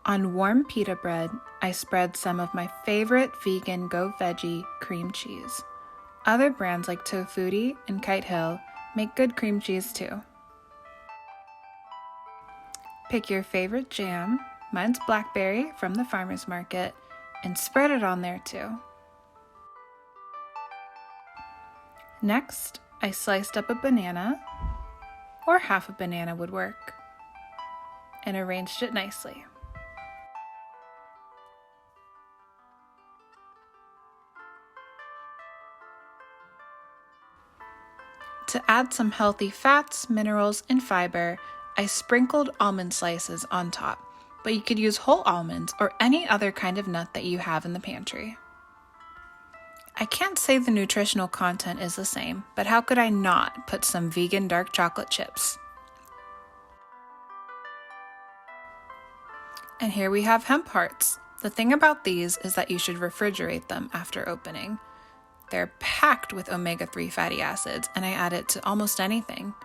On warm pita bread, I spread some of my favorite vegan Go Veggie cream cheese. Other brands like Tofutti and Kite Hill make good cream cheese too. Pick your favorite jam, mine's blackberry from the farmer's market, and spread it on there too. Next, I sliced up a banana, or half a banana would work, and arranged it nicely. To add some healthy fats, minerals, and fiber, I sprinkled almond slices on top, but you could use whole almonds or any other kind of nut that you have in the pantry. I can't say the nutritional content is the same, but how could I not put some vegan dark chocolate chips? And here we have hemp hearts. The thing about these is that you should refrigerate them after opening. They're packed with omega-3 fatty acids, and I add it to almost anything.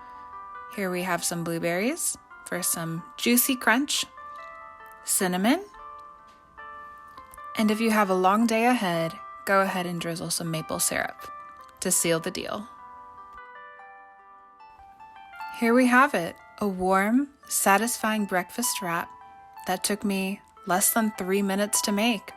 Here we have some blueberries for some juicy crunch, cinnamon, and if you have a long day ahead, go ahead and drizzle some maple syrup to seal the deal. Here we have it, a warm, satisfying breakfast wrap that took me less than 3 minutes to make.